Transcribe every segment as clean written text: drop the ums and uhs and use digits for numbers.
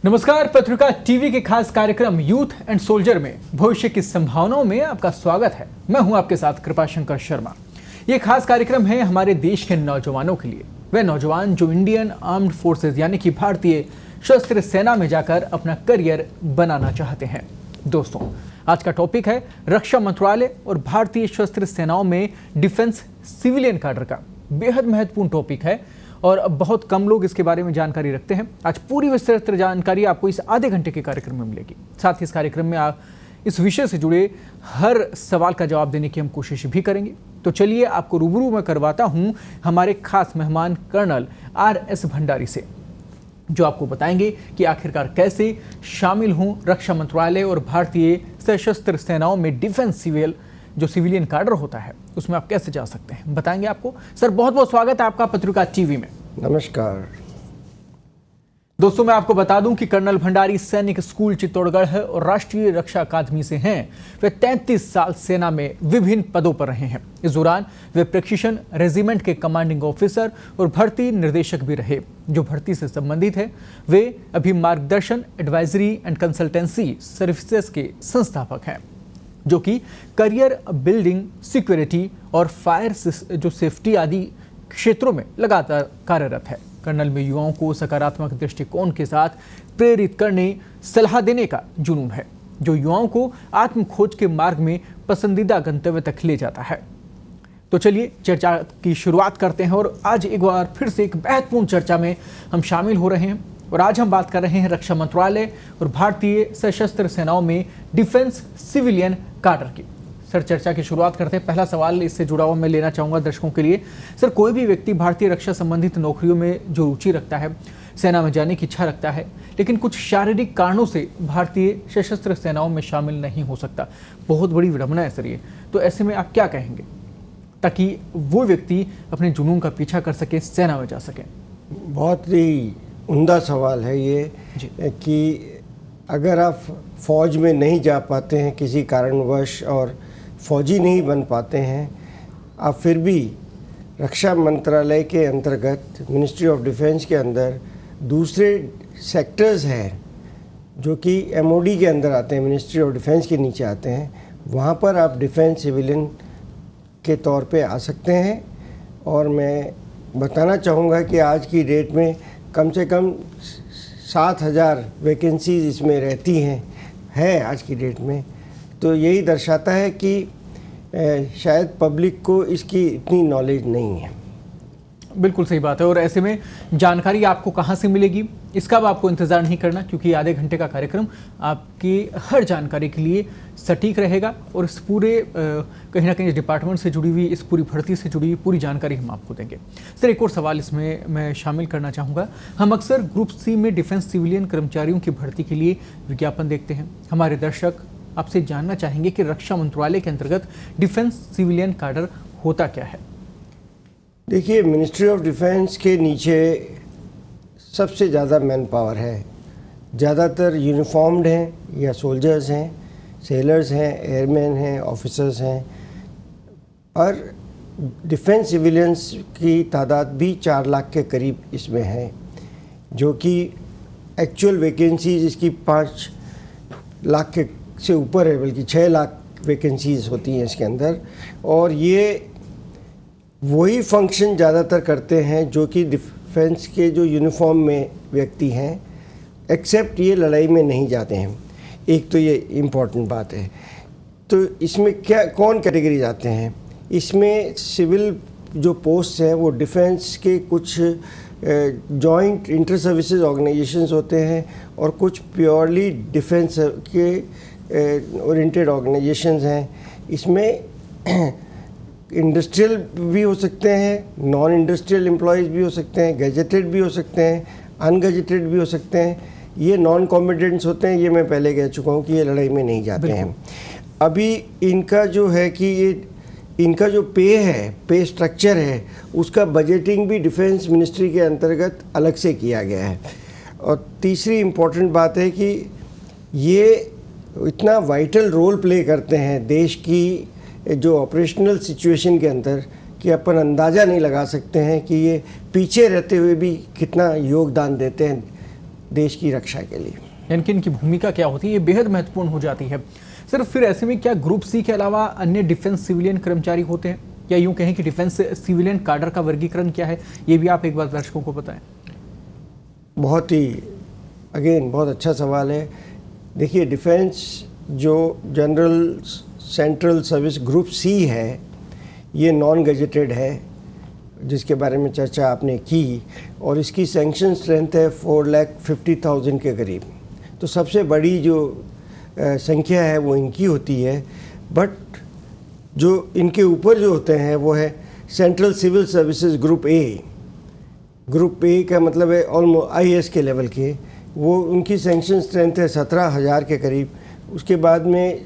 नमस्कार। पत्रिका टीवी के खास कार्यक्रम यूथ एंड सोल्जर में भविष्य की संभावनाओं में आपका स्वागत है। मैं हूं आपके साथ कृपाशंकर शर्मा। ये खास कार्यक्रम है हमारे देश के नौजवानों के लिए। वे नौजवान जो इंडियन आर्म्ड फोर्सेज यानी कि भारतीय सशस्त्र सेना में जाकर अपना करियर बनाना चाहते हैं। दोस्तों, आज का टॉपिक है रक्षा मंत्रालय और भारतीय सशस्त्र सेनाओं में डिफेंस सिविलियन काडर का। बेहद महत्वपूर्ण टॉपिक है और बहुत कम लोग इसके बारे में जानकारी रखते हैं। आज पूरी विस्तृत जानकारी आपको इस आधे घंटे के कार्यक्रम में मिलेगी। साथ ही इस कार्यक्रम में आप इस विषय से जुड़े हर सवाल का जवाब देने की हम कोशिश भी करेंगे। तो चलिए आपको रूबरू में करवाता हूं हमारे खास मेहमान कर्नल RS भंडारी से, जो आपको बताएंगे कि आखिरकार कैसे शामिल हों रक्षा मंत्रालय और भारतीय सशस्त्र सेनाओं में डिफेंस जो सिविलियन काडर होता है उसमें आप कैसे जा सकते हैं, बताएंगे आपको। सर, बहुत बहुत स्वागत है आपका पत्रिका टीवी में। नमस्कार दोस्तों, मैं आपको बता दूं कि कर्नल भंडारी सैनिक स्कूल चित्तौड़गढ़ है और राष्ट्रीय रक्षा अकादमी से हैं। वे 33 साल सेना में विभिन्न पदों पर रहे हैं। इस दौरान वे प्रेसिशन रेजिमेंट के कमांडिंग ऑफिसर और भर्ती निर्देशक भी रहे। जो भर्ती से संबंधित है, वे अभी मार्गदर्शन, एडवाइजरी एंड कंसल्टेंसी सर्विसेज के संस्थापक हैं, जो कि करियर बिल्डिंग, सिक्योरिटी और फायर जो सेफ्टी आदि क्षेत्रों में लगातार कार्यरत है। कर्नल में युवाओं को सकारात्मक दृष्टिकोण के साथ प्रेरित करने, सलाह देने का जुनून है, जो युवाओं को आत्म खोज के मार्ग में पसंदीदा गंतव्य तक ले जाता है। तो चलिए चर्चा की शुरुआत करते हैं और आज एक बार फिर से एक महत्वपूर्ण चर्चा में हम शामिल हो रहे हैं। और आज हम बात कर रहे हैं रक्षा मंत्रालय और भारतीय सशस्त्र सेनाओं में डिफेंस सिविलियन काडर की। सर, चर्चा की शुरुआत करते हैं। पहला सवाल इससे जुड़ा हुआ मैं लेना चाहूँगा दर्शकों के लिए। सर, कोई भी व्यक्ति भारतीय रक्षा संबंधित नौकरियों में जो रुचि रखता है, सेना में जाने की इच्छा रखता है, लेकिन कुछ शारीरिक कारणों से भारतीय सशस्त्र सेनाओं में शामिल नहीं हो सकता। बहुत बड़ी विडंबना है सर ये। तो ऐसे में आप क्या कहेंगे ताकि वो व्यक्ति अपने जुनून का पीछा कर सके, सेना में जा सके? बहुत ही उम्दा सवाल है ये कि अगर आप फौज में नहीं जा पाते हैं किसी कारणवश और फौजी नहीं बन पाते हैं, आप फिर भी रक्षा मंत्रालय के अंतर्गत मिनिस्ट्री ऑफ डिफेंस के अंदर दूसरे सेक्टर्स हैं जो कि MOD के अंदर आते हैं, मिनिस्ट्री ऑफ डिफेंस के नीचे आते हैं। वहाँ पर आप डिफेंस सिविलियन के तौर पे आ सकते हैं। और मैं बताना चाहूँगा कि आज की डेट में कम से कम 7,000 वैकेंसीज इसमें रहती हैं आज की डेट में। तो यही दर्शाता है कि शायद पब्लिक को इसकी इतनी नॉलेज नहीं है। बिल्कुल सही बात है। और ऐसे में जानकारी आपको कहाँ से मिलेगी, इसका भी आपको इंतज़ार नहीं करना, क्योंकि आधे घंटे का कार्यक्रम आपकी हर जानकारी के लिए सटीक रहेगा। और इस पूरे कहीं ना कहीं इस डिपार्टमेंट से जुड़ी हुई, इस पूरी भर्ती से जुड़ी हुई पूरी जानकारी हम आपको देंगे। सर, एक और सवाल इसमें मैं शामिल करना चाहूँगा। हम अक्सर ग्रुप C में डिफेंस सिविलियन कर्मचारियों की भर्ती के लिए विज्ञापन देखते हैं। हमारे दर्शक आपसे जानना चाहेंगे कि रक्षा मंत्रालय के अंतर्गत डिफेंस सिविलियन काडर होता क्या है? देखिए, मिनिस्ट्री ऑफ डिफेंस के नीचे सबसे ज़्यादा मैन पावर है। ज़्यादातर यूनिफॉर्म्ड हैं या सोल्जर्स हैं, सेलर्स हैं, एयरमैन हैं, ऑफिसर्स हैं। और डिफेंस सिविलियंस की तादाद भी 4 लाख के करीब इसमें है, जो कि एक्चुअल वैकेंसीज इसकी 5 लाख के से ऊपर है, बल्कि 6 लाख वैकेंसीज होती हैं इसके अंदर। और ये वही फंक्शन ज़्यादातर करते हैं जो कि डिफेंस के जो यूनिफॉर्म में व्यक्ति हैं, एक्सेप्ट ये लड़ाई में नहीं जाते हैं। एक तो ये इम्पॉर्टेंट बात है। तो इसमें कौन कैटेगरी जाते हैं? इसमें सिविल जो पोस्ट हैं वो डिफेंस के कुछ जॉइंट इंटर सर्विसेज ऑर्गेनाइजेशंस होते हैं और कुछ प्योरली डिफेंस के ओरिएंटेड ऑर्गेनाइजेशंस हैं। इसमें इंडस्ट्रियल भी हो सकते हैं, नॉन इंडस्ट्रियल एम्प्लॉयज़ भी हो सकते हैं, गैजेटेड भी हो सकते हैं, अनगैजेटेड भी हो सकते हैं। ये नॉन कॉम्बेटेंट्स होते हैं। ये मैं पहले कह चुका हूँ कि ये लड़ाई में नहीं जाते हैं। अभी इनका जो है कि ये इनका जो पे स्ट्रक्चर है, उसका बजटिंग भी डिफेंस मिनिस्ट्री के अंतर्गत अलग से किया गया है। और तीसरी इम्पॉर्टेंट बात है कि ये इतना वाइटल रोल प्ले करते हैं देश की जो ऑपरेशनल सिचुएशन के अंदर कि अपन अंदाज़ा नहीं लगा सकते हैं कि ये पीछे रहते हुए भी कितना योगदान देते हैं देश की रक्षा के लिए। यानी कि इनकी भूमिका क्या होती है, ये बेहद महत्वपूर्ण हो जाती है। सर फिर ऐसे में क्या ग्रुप सी के अलावा अन्य डिफेंस सिविलियन कर्मचारी होते हैं, या यूं कहें कि डिफेंस सिविलियन काडर का वर्गीकरण क्या है, ये भी आप एक बार दर्शकों को बताएं। बहुत अच्छा सवाल है। देखिए, डिफेंस जो general central service group C है, ये नॉन गजेटेड है, जिसके बारे में चर्चा आपने की, और इसकी सैंक्शन स्ट्रेंथ है 4,50,000 के करीब। तो सबसे बड़ी जो संख्या है वो इनकी होती है। बट जो इनके ऊपर जो होते हैं वो है central civil services group A. Group A का मतलब है ऑलमोस्ट IAS के लेवल के, वो उनकी सैंक्शन स्ट्रेंथ है 17,000 के करीब। उसके बाद में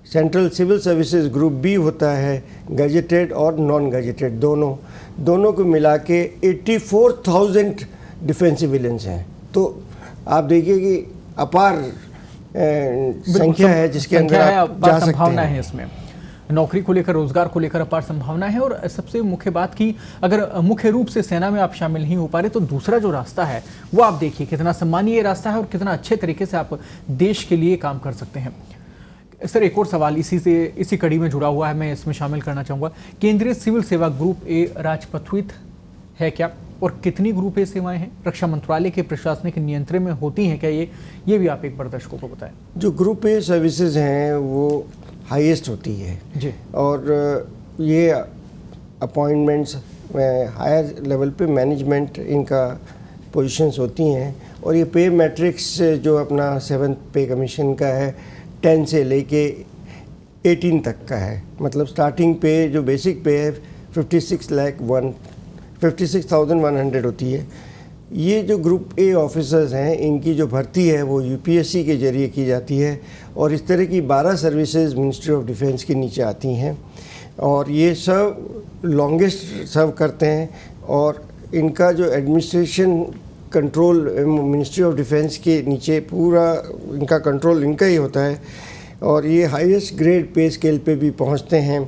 central civil services group B होता है, गजेटेड और नॉन गजेटेड दोनों को मिला के 84,000 डिफेंस सिविलियंस हैं। तो आप देखिए कि अपार संख्या है जिसके अंदर आप जा सकते हैं। है इसमें नौकरी को लेकर, रोजगार को लेकर अपार संभावना है। और सबसे मुख्य बात की, अगर मुख्य रूप से सेना में आप शामिल नहीं हो पा रहे तो दूसरा जो रास्ता है वो आप देखिए कितना सम्मानीय रास्ता है और कितना अच्छे तरीके से आप देश के लिए काम कर सकते हैं। सर एक और सवाल इसी कड़ी में जुड़ा हुआ है, मैं इसमें शामिल करना चाहूँगा। केंद्रीय सिविल सेवा ग्रुप ए राजपत्रित है क्या, और कितनी ग्रुप ए सेवाएं हैं, रक्षा मंत्रालय के प्रशासनिक नियंत्रण में होती हैं क्या, ये भी आप एक बार दर्शकों को बताएं। जो ग्रुप ए सर्विसेज हैं वो हाईएस्ट होती है जी, और ये अपॉइंटमेंट्स हायर लेवल पे मैनेजमेंट इनका पोजीशंस होती हैं। और ये पे मैट्रिक्स जो अपना 7th पे कमीशन का है 10 से लेके 18 तक का है। मतलब स्टार्टिंग पे जो बेसिक पे है 56,100 होती है। ये जो ग्रुप ए ऑफिसर्स हैं, इनकी जो भर्ती है वो UPSC के जरिए की जाती है, और इस तरह की 12 सर्विसेज मिनिस्ट्री ऑफ डिफेंस के नीचे आती हैं, और ये सब लॉन्गेस्ट सर्व करते हैं। और इनका जो administration control ministry of defence के नीचे पूरा इनका कंट्रोल इनका ही होता है, और ये हाईएस्ट ग्रेड पे स्केल पे भी पहुंचते हैं।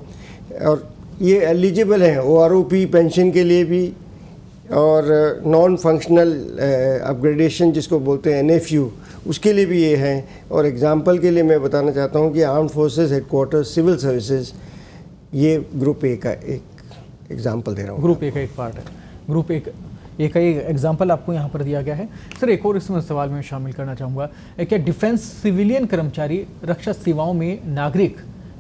और ये एलिजिबल हैं OROP पेंशन के लिए भी, और नॉन फंक्शनल अपग्रेडेशन जिसको बोलते हैं NFU, उसके लिए भी ये हैं। और एग्जांपल के लिए मैं बताना चाहता हूँ कि armed forces headquarters civil services, ये ग्रुप ए का एक एग्जांपल दे रहा हूँ। ग्रुप ए का एक पार्ट है, ग्रुप ए का एक एग्जाम्पल आपको यहाँ पर दिया गया है। सर एक और इसमें सवाल में शामिल करना चाहूँगा, क्या डिफेंस सिविलियन कर्मचारी रक्षा सेवाओं में नागरिक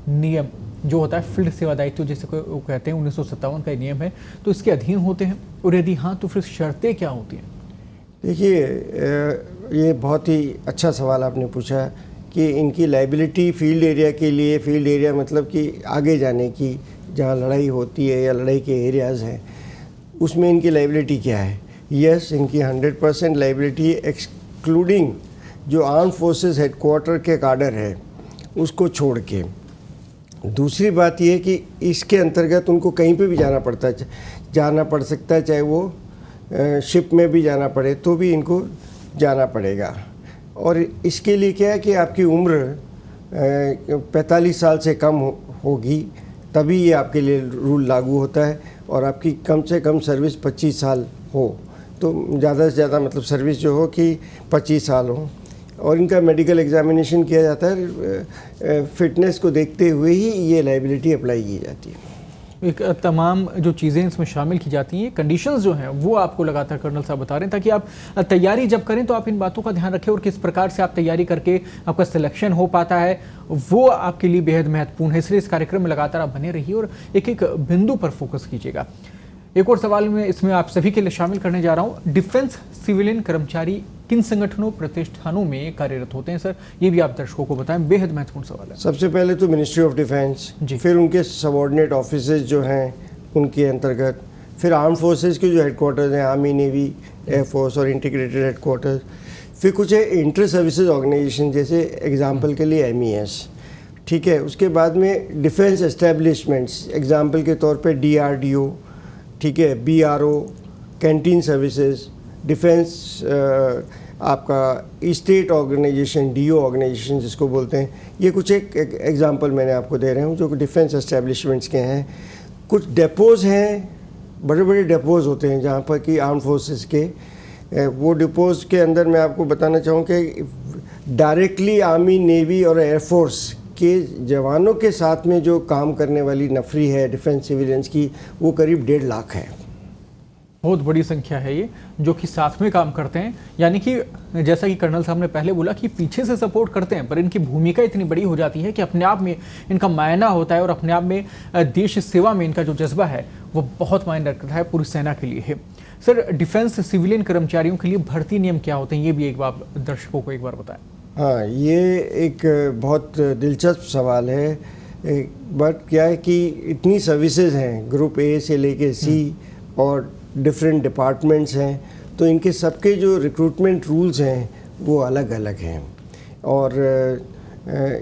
नियम जो होता है फील्ड सेवा दायित्व जिसे वो कहते हैं 1957 का नियम है, तो इसके अधीन होते हैं, और यदि हाँ तो फिर शर्तें क्या होती हैं? देखिए, ये बहुत ही अच्छा सवाल आपने पूछा कि इनकी लाइबिलिटी फील्ड एरिया के लिए, फील्ड एरिया मतलब कि आगे जाने की, जहाँ लड़ाई होती है या लड़ाई के एरियाज़ हैं, उसमें इनकी लाइबिलिटी क्या है। यस, इनकी 100% लाइबिलिटी एक्सक्लूडिंग जो आर्म फोर्सेस हेडक्वार्टर के काडर है उसको छोड़ के। दूसरी बात यह कि इसके अंतर्गत उनको कहीं पे भी जाना पड़ सकता है, चाहे वो शिप में भी जाना पड़े तो भी इनको जाना पड़ेगा। और इसके लिए क्या है कि आपकी उम्र 45 साल से कम होगी, तभी ये आपके लिए रूल लागू होता है, और आपकी कम से कम सर्विस 25 साल हो, तो ज़्यादा से ज़्यादा मतलब सर्विस जो हो कि 25 साल हो। और इनका मेडिकल एग्जामिनेशन किया जाता है, फिटनेस को देखते हुए ही ये लाइबिलिटी अप्लाई की जाती है। एक तमाम जो चीज़ें इसमें शामिल की जाती हैं, कंडीशंस जो हैं वो आपको लगातार कर्नल साहब बता रहे हैं, ताकि आप तैयारी जब करें तो आप इन बातों का ध्यान रखें, और किस प्रकार से आप तैयारी करके आपका सिलेक्शन हो पाता है वो आपके लिए बेहद महत्वपूर्ण है। इसलिए इस कार्यक्रम में लगातार आप बने रहिए और एक एक बिंदु पर फोकस कीजिएगा। एक और सवाल में इसमें आप सभी के लिए शामिल करने जा रहा हूँ, डिफेंस सिविलियन कर्मचारी किन संगठनों प्रतिष्ठानों में कार्यरत होते हैं? सर ये भी आप दर्शकों को बताएं, बेहद महत्वपूर्ण सवाल है। सबसे पहले तो मिनिस्ट्री ऑफ डिफेंस, फिर उनके सबऑर्डिनेट ऑफिसेज जो हैं उनके अंतर्गत, फिर आर्म फोर्सेज के जो हेडक्वार्टर्स हैं, आर्मी, नेवी, एयरफोर्स और इंटीग्रेटेड हेडक्वार्टर्स, फिर कुछ है इंटर सर्विसेज ऑर्गेनाइजेशन, जैसे एग्जाम्पल के लिए MES, ठीक है। उसके बाद में डिफेंस एस्टेब्लिशमेंट्स, एग्जाम्पल के तौर पर DRDO, ठीक है, BRO, कैंटीन सर्विसेज, डिफेंस आपका स्टेट ऑर्गेनाइजेशन, DO ऑर्गेनाइजेशन जिसको बोलते हैं। ये कुछ एक एग्जांपल मैंने आपको दे रहा हूँ जो डिफेंस एस्टेब्लिशमेंट्स के हैं। कुछ डेपोज़ हैं, बड़े बड़े डेपोज़ होते हैं जहाँ पर कि आर्म फोर्सेस के वो डिपोज के अंदर मैं आपको बताना चाहूँ कि डायरेक्टली आर्मी, नेवी और एयरफोर्स के जवानों के साथ में जो काम करने वाली नफरी है डिफेंस सिविलियंस की, वो करीब 1.5 लाख है। बहुत बड़ी संख्या है ये, जो कि साथ में काम करते हैं। यानी कि जैसा कि कर्नल साहब ने पहले बोला कि पीछे से सपोर्ट करते हैं, पर इनकी भूमिका इतनी बड़ी हो जाती है कि अपने आप में इनका मायना होता है और अपने आप में देश सेवा में इनका जो जज्बा है वो बहुत मायने रखता है, पूरी सेना के लिए है। सर, डिफेंस सिविलियन कर्मचारियों के लिए भर्ती नियम क्या होते हैं, ये भी एक बार दर्शकों को एक बार बताएं। हाँ, ये एक बहुत दिलचस्प सवाल है। बट क्या है कि इतनी सर्विसेज हैं, ग्रुप ए से लेके सी और डिफरेंट डिपार्टमेंट्स हैं, तो इनके सबके जो रिक्रूटमेंट रूल्स हैं वो अलग अलग हैं। और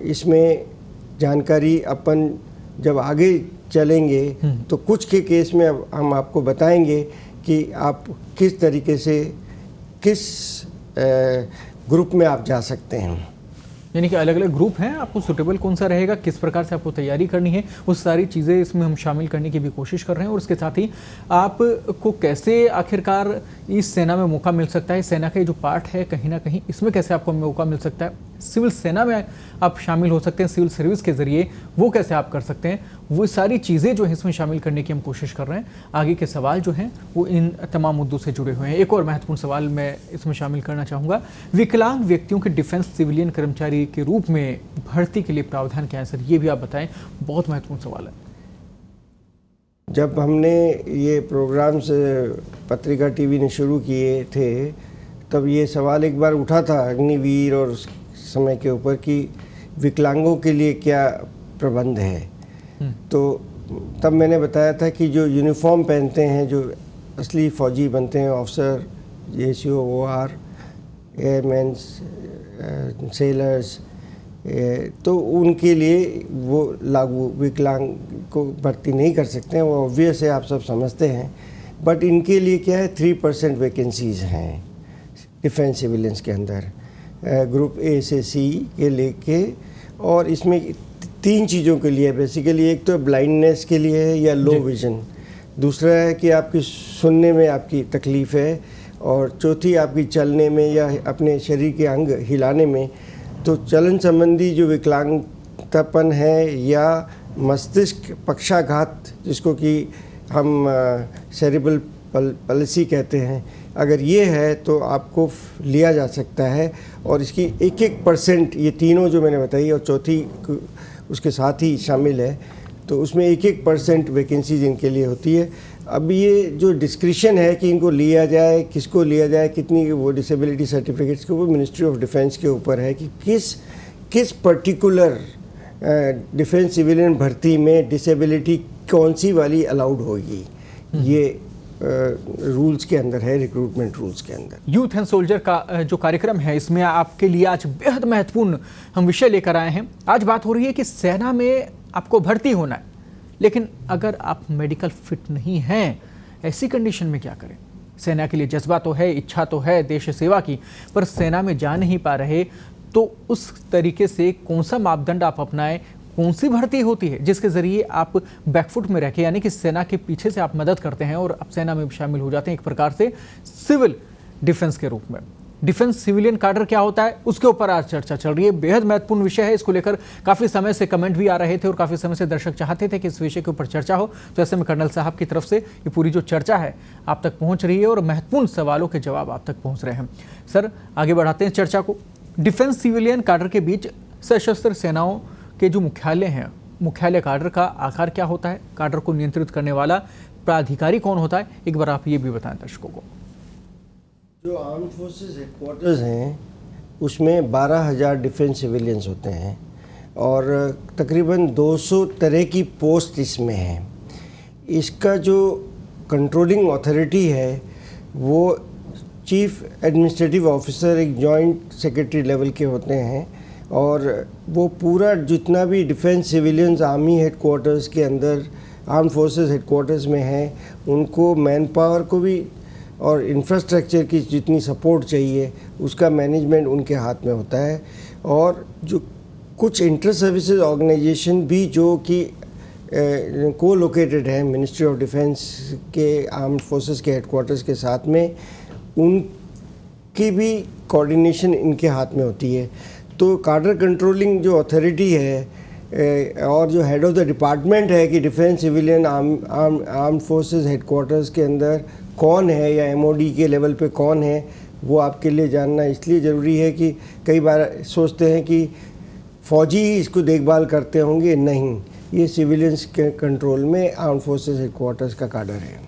इसमें जानकारी अपन जब आगे चलेंगे तो कुछ के केस में अब हम आपको बताएंगे कि आप किस तरीके से किस ग्रुप में आप जा सकते हैं। यानी कि अलग अलग ग्रुप हैं, आपको सुटेबल कौन सा रहेगा, किस प्रकार से आपको तैयारी करनी है, उस सारी चीज़ें इसमें हम शामिल करने की भी कोशिश कर रहे हैं। और इसके साथ ही आपको कैसे आखिरकार इस सेना में मौका मिल सकता है, सेना का जो पार्ट है कहीं ना कहीं इसमें कैसे आपको मौका मिल सकता है, सिविल सेना में आप शामिल हो सकते हैं सिविल सर्विस के जरिए, वो कैसे आप कर सकते हैं, वो सारी चीज़ें जो है इसमें शामिल करने की हम कोशिश कर रहे हैं। आगे के सवाल जो हैं वो इन तमाम मुद्दों से जुड़े हुए हैं। एक और महत्वपूर्ण सवाल मैं इसमें शामिल करना चाहूँगा, विकलांग व्यक्तियों के डिफेंस सिविलियन कर्मचारी के रूप में भर्ती के लिए प्रावधान क्या है सर, ये भी आप बताएं, बहुत महत्वपूर्ण सवाल है। जब हमने ये प्रोग्राम्स पत्रिका टीवी ने शुरू किए थे तब ये सवाल एक बार उठा था अग्निवीर और उस समय के ऊपर कि विकलांगों के लिए क्या प्रबंध है। तो तब मैंने बताया था कि जो यूनिफॉर्म पहनते हैं, जो असली फौजी बनते हैं, officer, JCO, OR, airman, sellers, तो उनके लिए वो लागू विकलांग को भर्ती नहीं कर सकते हैं, वो ऑब्वियस है, आप सब समझते हैं। बट इनके लिए क्या है, 3% वैकेंसीज़ हैं डिफेंस सिविलियंस के अंदर, ग्रुप ए से सी के लेके। और इसमें 3 चीज़ों के लिए बेसिकली, एक तो ब्लाइंडनेस के लिए है या लो विजन, दूसरा है कि आपकी सुनने में आपकी तकलीफ़ है, और चौथी आपकी चलने में या अपने शरीर के अंग हिलाने में। तो चलन संबंधी जो विकलांगतापन है या मस्तिष्क पक्षाघात जिसको कि हम सेरिब्रल पॉलिसी कहते हैं, अगर ये है तो आपको लिया जा सकता है। और इसकी 1-1% ये तीनों जो मैंने बताई और चौथी उसके साथ ही शामिल है, तो उसमें 1-1% वैकेंसीज इनके लिए होती है। अब ये जो डिस्क्रिशन है कि इनको लिया जाए, किसको लिया जाए, कितनी वो डिसेबिलिटी सर्टिफिकेट्स को, वो मिनिस्ट्री ऑफ डिफेंस के ऊपर है कि किस पर्टिकुलर डिफेंस सिविलियन भर्ती में डिसेबिलिटी कौन सी वाली अलाउड होगी। ये रूल्स के अंदर है, रिक्रूटमेंट रूल्स के अंदर। यूथ एंड सोल्जर का जो कार्यक्रम है, इसमें आपके लिए आज बेहद महत्वपूर्ण हम विषय लेकर आए हैं। आज बात हो रही है कि सेना में आपको भर्ती होना है, लेकिन अगर आप मेडिकल फिट नहीं हैं, ऐसी कंडीशन में क्या करें। सेना के लिए जज्बा तो है, इच्छा तो है देश सेवा की, पर सेना में जा नहीं पा रहे, तो उस तरीके से कौन सा मापदंड आप अपनाएं, कौन सी भर्ती होती है जिसके जरिए आप बैकफुट में रखें, यानी कि सेना के पीछे से आप मदद करते हैं और आप सेना में शामिल हो जाते हैं एक प्रकार से सिविल डिफेंस के रूप में। डिफेंस सिविलियन कार्डर क्या होता है, उसके ऊपर आज चर्चा चल रही है। बेहद महत्वपूर्ण विषय है, इसको लेकर काफ़ी समय से कमेंट भी आ रहे थे और काफ़ी समय से दर्शक चाहते थे कि इस विषय के ऊपर चर्चा हो। तो ऐसे में कर्नल साहब की तरफ से ये पूरी जो चर्चा है आप तक पहुंच रही है और महत्वपूर्ण सवालों के जवाब आप तक पहुंच रहे हैं। सर, आगे बढ़ाते हैं चर्चा को। डिफेंस सिविलियन कार्डर के बीच सशस्त्र सेनाओं के जो मुख्यालय हैं, मुख्यालय कार्डर का आकार क्या होता है, कार्डर को नियंत्रित करने वाला प्राधिकारी कौन होता है, एक बार आप ये भी बताएं दर्शकों को। जो आर्म्ड फोर्सेस हेडक्वार्टर्स हैं उसमें 12,000 डिफेंस सिविलियंस होते हैं और तकरीबन 200 तरह की पोस्ट इसमें हैं। इसका जो कंट्रोलिंग अथॉरिटी है वो चीफ एडमिनिस्ट्रेटिव ऑफिसर, एक जॉइंट सेक्रेटरी लेवल के होते हैं, और वो पूरा जितना भी डिफेंस सिविलियंस आर्मी हेडक्वार्टर्स के अंदर, आर्म्ड फोर्सेस हेडक्वार्टर्स में हैं, उनको मैन पावर को भी और इंफ्रास्ट्रक्चर की जितनी सपोर्ट चाहिए उसका मैनेजमेंट उनके हाथ में होता है। और जो कुछ इंटर सर्विसेज ऑर्गेनाइजेशन भी जो कि को लोकेटेड है मिनिस्ट्री ऑफ डिफेंस के आर्म्ड फोर्सेस के हेडक्वार्टर्स के साथ में, की भी कोऑर्डिनेशन इनके हाथ में होती है। तो कार्डर कंट्रोलिंग जो अथॉरिटी है और जो हेड ऑफ द डिपार्टमेंट है कि defence civilian armed forces headquarters के अंदर कौन है या एमओडी के लेवल पे कौन है, वो आपके लिए जानना इसलिए ज़रूरी है कि कई बार सोचते हैं कि फ़ौजी ही इसको देखभाल करते होंगे, नहीं, ये सिविलियंस के कंट्रोल में आर्म्ड फोर्सेस हेडक्वार्टर्स का काडर है।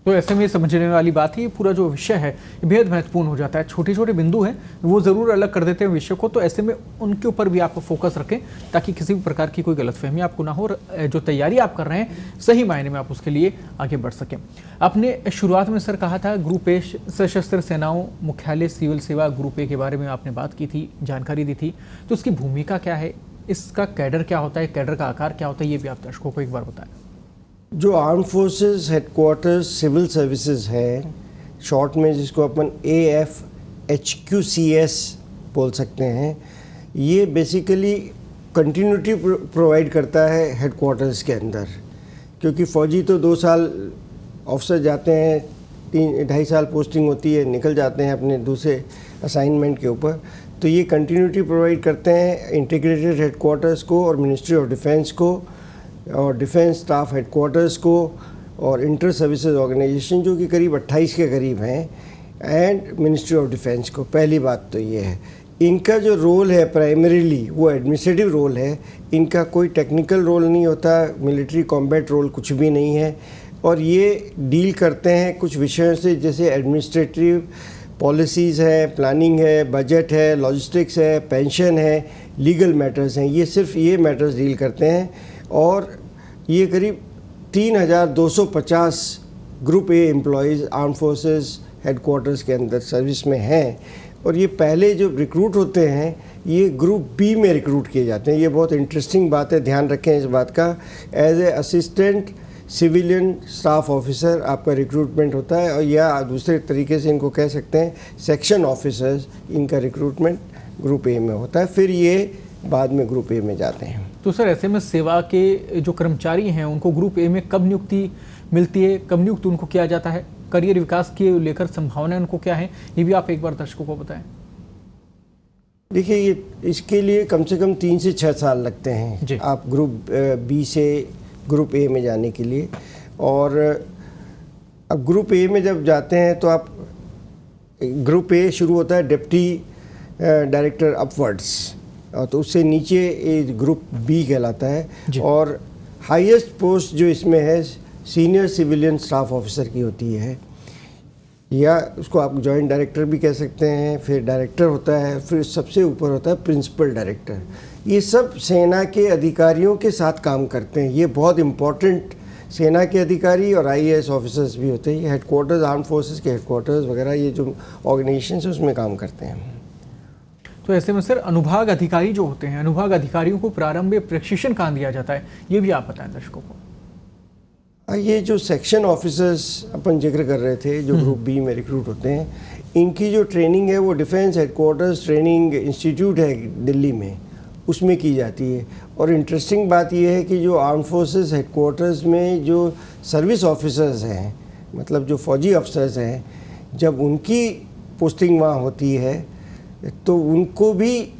तो ऐसे में समझने वाली बात है, ये पूरा जो विषय है ये बेहद महत्वपूर्ण हो जाता है। छोटे छोटे बिंदु हैं वो ज़रूर अलग कर देते हैं विषय को, तो ऐसे में उनके ऊपर भी आप फोकस रखें ताकि किसी भी प्रकार की कोई गलतफहमी आपको ना हो, जो तैयारी आप कर रहे हैं सही मायने में आप उसके लिए आगे बढ़ सकें। आपने शुरुआत में सर कहा था ग्रुप ए सशस्त्र सेनाओं मुख्यालय सिविल सेवा ग्रुप ए के बारे में आपने बात की थी, जानकारी दी थी, तो उसकी भूमिका क्या है, इसका कैडर क्या होता है, कैडर का आकार क्या होता है, ये भी आप दर्शकों को एक बार बताएं। जो arm forces headquarters civil services है, शॉर्ट में जिसको अपन AFHQCS बोल सकते हैं, ये बेसिकली कंटिन्यूटी प्रोवाइड करता है हेडक्वार्टर्स के अंदर। क्योंकि फ़ौजी तो 2 साल ऑफिसर जाते हैं, 3-2.5 साल पोस्टिंग होती है, निकल जाते हैं अपने दूसरे असाइनमेंट के ऊपर। तो ये कंटिन्यूटी प्रोवाइड करते हैं इंटीग्रेटेड हेडक्वार्टर्स को और मिनिस्ट्री ऑफ डिफेंस को और डिफेंस स्टाफ हेडक्वार्टर्स को और इंटर सर्विसेज ऑर्गेनाइजेशन जो कि करीब 28 के करीब हैं, एंड मिनिस्ट्री ऑफ डिफेंस को। पहली बात तो ये है, इनका जो रोल है प्राइमरीली वो एडमिनिस्ट्रेटिव रोल है, इनका कोई टेक्निकल रोल नहीं होता, मिलिट्री कॉम्बैट रोल कुछ भी नहीं है। और ये डील करते हैं कुछ विषयों से, जैसे एडमिनिस्ट्रेटिव पॉलिसीज़ है, प्लानिंग है, बजट है, लॉजिस्टिक्स है, पेंशन है, लीगल मैटर्स हैं, ये सिर्फ ये मैटर्स डील करते हैं। और ये करीब 3250 group A employees arm forces headquarters के अंदर सर्विस में हैं। और ये पहले जो रिक्रूट होते हैं ये ग्रुप बी में रिक्रूट किए जाते हैं। ये बहुत इंटरेस्टिंग बात है, ध्यान रखें इस बात का। As a assistant civilian staff officer आपका रिक्रूटमेंट होता है, और या दूसरे तरीके से इनको कह सकते हैं सेक्शन ऑफिसर्स, इनका रिक्रूटमेंट ग्रुप ए में होता है, फिर ये बाद में ग्रुप ए में जाते हैं। तो सर ऐसे में सेवा के जो कर्मचारी हैं उनको ग्रुप ए में कब नियुक्ति मिलती है, कब नियुक्त उनको किया जाता है, करियर विकास के लेकर संभावनाएं उनको क्या है, ये भी आप एक बार दर्शकों को बताएं। देखिए, ये इसके लिए कम से कम 3 से 6 साल लगते हैं आप ग्रुप बी से ग्रुप ए में जाने के लिए। और अब ग्रुप ए में जब जाते हैं तो आप ग्रुप ए शुरू होता है डिप्टी डायरेक्टर अपवर्ड्स, तो उससे नीचे ग्रुप बी कहलाता है। और हाईएस्ट पोस्ट जो इसमें है सीनियर सिविलियन स्टाफ ऑफिसर की होती है, या उसको आप जॉइंट डायरेक्टर भी कह सकते हैं। फिर डायरेक्टर होता है, फिर सबसे ऊपर होता है प्रिंसिपल डायरेक्टर। ये सब सेना के अधिकारियों के साथ काम करते हैं, ये बहुत इम्पोर्टेंट सेना के अधिकारी और IAS ऑफिसर्स भी होते हैं। ये हेडक्वार्टर्स आर्म फोर्सेस के हेडक्वार्टर्स वगैरह ये जो ऑर्गेनाइजेशन है उसमें काम करते हैं। तो ऐसे में सर अनुभाग अधिकारी जो होते हैं, अनुभाग अधिकारियों को प्रारंभ में प्रशिक्षण कहाँ दिया जाता है, ये भी आप बताएं दर्शकों को। ये जो सेक्शन ऑफिसर्स अपन जिक्र कर रहे थे जो ग्रुप बी में रिक्रूट होते हैं, इनकी जो ट्रेनिंग है वो डिफेंस हेडक्वार्टर्स ट्रेनिंग इंस्टीट्यूट है दिल्ली में, उसमें की जाती है। और इंटरेस्टिंग बात यह है कि जो आर्म फोर्सेस हेडक्वार्टर्स में जो सर्विस ऑफिसर्स हैं, मतलब जो फौजी अफसर्स हैं, जब उनकी पोस्टिंग वहाँ होती है तो उनको भी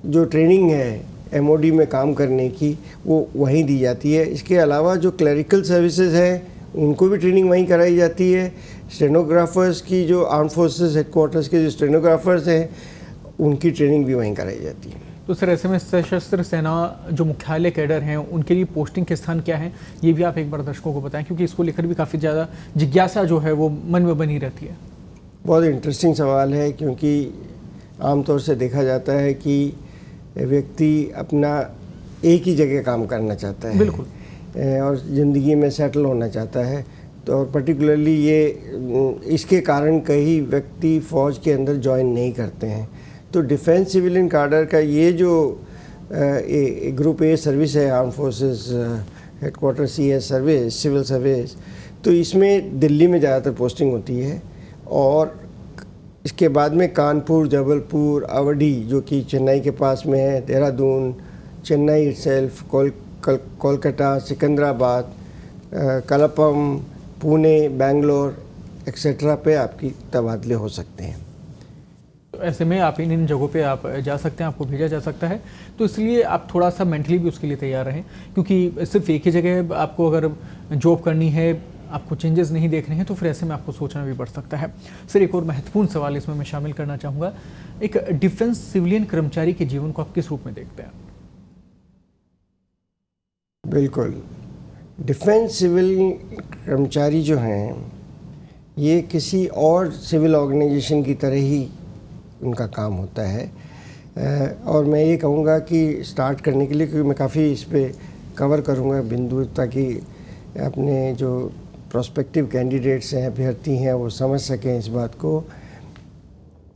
जो ट्रेनिंग है MOD में काम करने की वो वहीं दी जाती है। इसके अलावा जो क्लरिकल सर्विसेज हैं उनको भी ट्रेनिंग वहीं कराई जाती है। स्टेनोग्राफर्स की जो आर्म फोर्सेस हेडक्वार्टर्स के जो स्टेनोग्राफर्स हैं उनकी ट्रेनिंग भी वहीं कराई जाती है। तो सर ऐसे में सशस्त्र सेना जो मुख्यालय कैडर हैं उनके लिए पोस्टिंग के स्थान क्या है, ये भी आप एक बार दर्शकों को बताएं, क्योंकि इसको लेकर भी काफ़ी ज़्यादा जिज्ञासा जो है वो मन में बनी रहती है। बहुत इंटरेस्टिंग सवाल है, क्योंकि आमतौर से देखा जाता है कि व्यक्ति अपना एक ही जगह काम करना चाहता है, बिल्कुल, और ज़िंदगी में सेटल होना चाहता है। तो और पर्टिकुलरली ये इसके कारण कई व्यक्ति फ़ौज के अंदर ज्वाइन नहीं करते हैं। तो डिफेंस सिविलियन कार्डर का ये जो ग्रुप ए सर्विस है arm forces headquarters CS service civil service, तो इसमें दिल्ली में ज़्यादातर पोस्टिंग होती है। और इसके बाद में कानपुर, जबलपुर, अवधी जो कि चेन्नई के पास में है, देहरादून, चेन्नई इटसेल्फ, कोलकाता, सिकंदराबाद, कलपम, पुणे, बेंगलोर एक्सेट्रा पे आपकी तबादले हो सकते हैं। तो ऐसे में आप इन जगहों पे आप जा सकते हैं, आपको भेजा जा सकता है। तो इसलिए आप थोड़ा सा मेंटली भी उसके लिए तैयार रहें, क्योंकि सिर्फ एक ही जगह आपको अगर जॉब करनी है, आपको चेंजेस नहीं देखने हैं, तो फिर ऐसे में आपको सोचना भी पड़ सकता है। सर, एक और महत्वपूर्ण सवाल इसमें मैं शामिल करना चाहूँगा, एक डिफेंस सिविलियन कर्मचारी के जीवन को आप किस रूप में देखते हैं? बिल्कुल, डिफेंस सिविल कर्मचारी जो हैं, ये किसी और सिविल ऑर्गेनाइजेशन की तरह ही उनका काम होता है। और मैं ये कहूँगा कि स्टार्ट करने के लिए, क्योंकि मैं काफ़ी इस पे कवर करूँगा बिंदु, ताकि अपने जो प्रोस्पेक्टिव कैंडिडेट्स हैं, अभ्यर्थी हैं, वो समझ सकें इस बात को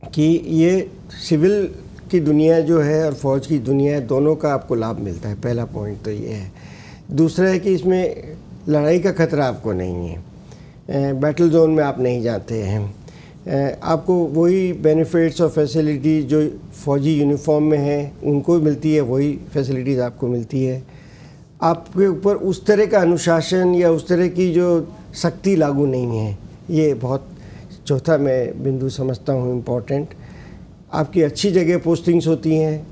कि ये सिविल की दुनिया जो है और फौज की दुनिया है, दोनों का आपको लाभ मिलता है। पहला पॉइंट तो ये है। दूसरा है कि इसमें लड़ाई का खतरा आपको नहीं है, बैटल जोन में आप नहीं जाते हैं, आपको वही बेनिफिट्स और फैसिलिटी जो फ़ौजी यूनिफॉर्म में है उनको मिलती है, वही फैसिलिटीज़ आपको मिलती है। आपके ऊपर उस तरह का अनुशासन या उस तरह की जो सख्ती लागू नहीं है। ये बहुत चौथा मैं बिंदु समझता हूँ इम्पोर्टेंट। आपकी अच्छी जगह पोस्टिंग्स होती हैं,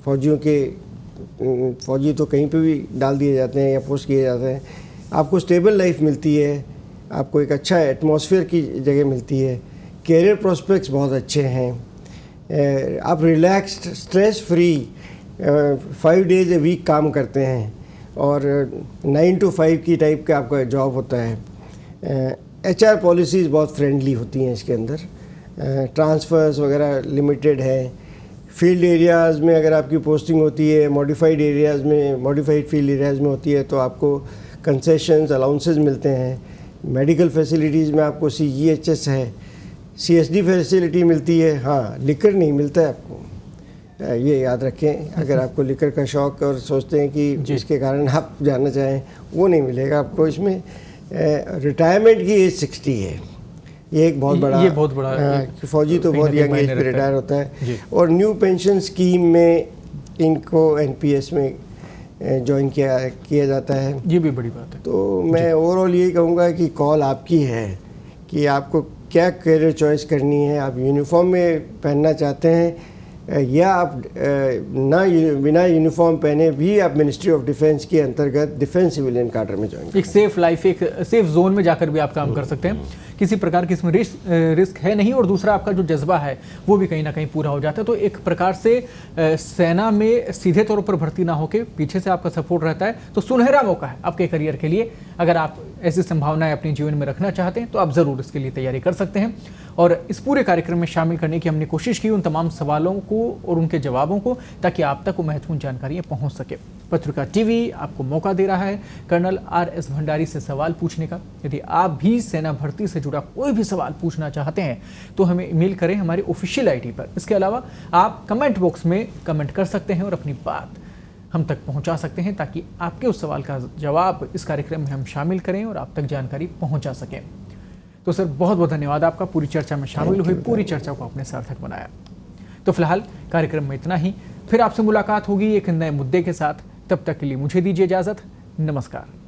फ़ौजी तो कहीं पे भी डाल दिए जाते हैं या पोस्ट किए जाते हैं। आपको स्टेबल लाइफ मिलती है, आपको एक अच्छा एटमॉस्फेयर की जगह मिलती है, कैरियर प्रोस्पेक्ट्स बहुत अच्छे हैं, आप relaxed, stress free 5 days a week काम करते हैं और 9 to 5 की टाइप का आपका जॉब होता है। HR पॉलिसीज़ बहुत फ्रेंडली होती हैं इसके अंदर, ट्रांसफ़र्स वगैरह लिमिटेड है। फील्ड एरियाज़ में अगर आपकी पोस्टिंग होती है, मॉडिफाइड एरियाज़ में, मॉडिफाइड फील्ड एरियाज़ में होती है, तो आपको कंसेशंस, अलाउंसेस मिलते हैं। मेडिकल फैसिलिटीज़ में आपको CGHS है, CSD फैसिलिटी मिलती है। हाँ, लिकर नहीं मिलता है आपको, ये याद रखें। अगर आपको लिकर का शौक़ और सोचते हैं कि जिसके कारण आप जानना चाहें, वो नहीं मिलेगा आपको इसमें। रिटायरमेंट की एज 60 है, ये एक बहुत बड़ा, फ़ौजी तो बहुत यंग एज पे रिटायर होता है। और न्यू पेंशन स्कीम में इनको NPS में ज्वाइन किया जाता है। ये भी बड़ी बात है। तो मैं ओवरऑल यही कहूँगा कि कॉल आपकी है कि आपको क्या करियर चॉइस करनी है। आप यूनिफॉर्म में पहनना चाहते हैं या आप बिना यूनिफॉर्म पहने भी आप मिनिस्ट्री ऑफ डिफेंस के अंतर्गत डिफेंस सिविलियन कैडर में ज्वाइन, एक सेफ लाइफ, एक सेफ जोन में जाकर भी आप काम कर सकते हैं। किसी प्रकार की इसमें रिस्क है नहीं, और दूसरा आपका जो जज्बा है वो भी कहीं ना कहीं पूरा हो जाता है। तो एक प्रकार से सेना में सीधे तौर पर भर्ती ना होकर पीछे से आपका सपोर्ट रहता है। तो सुनहरा मौका है आपके करियर के लिए। अगर आप ऐसी संभावनाएं अपने जीवन में रखना चाहते हैं तो आप ज़रूर इसके लिए तैयारी कर सकते हैं। और इस पूरे कार्यक्रम में शामिल करने की हमने कोशिश की उन तमाम सवालों को और उनके जवाबों को, ताकि आप तक वो महत्वपूर्ण जानकारियाँ पहुँच सके। पत्रिका टीवी आपको मौका दे रहा है कर्नल RS भंडारी से सवाल पूछने का। यदि आप भी सेना भर्ती से जुड़ा कोई भी सवाल पूछना चाहते हैं तो हमें ईमेल करें हमारी ऑफिशियल ID पर। इसके अलावा आप कमेंट बॉक्स में कमेंट कर सकते हैं और अपनी बात हम तक पहुंचा सकते हैं, ताकि आपके उस सवाल का जवाब इस कार्यक्रम में हम शामिल करें और आप तक जानकारी पहुंचा सकें। तो सर, बहुत बहुत धन्यवाद आपका पूरी चर्चा में शामिल हुई, पूरी चर्चा को आपने सार्थक बनाया। तो फिलहाल कार्यक्रम में इतना ही, फिर आपसे मुलाकात होगी एक नए मुद्दे के साथ। तब तक के लिए मुझे दीजिए इजाजत। नमस्कार।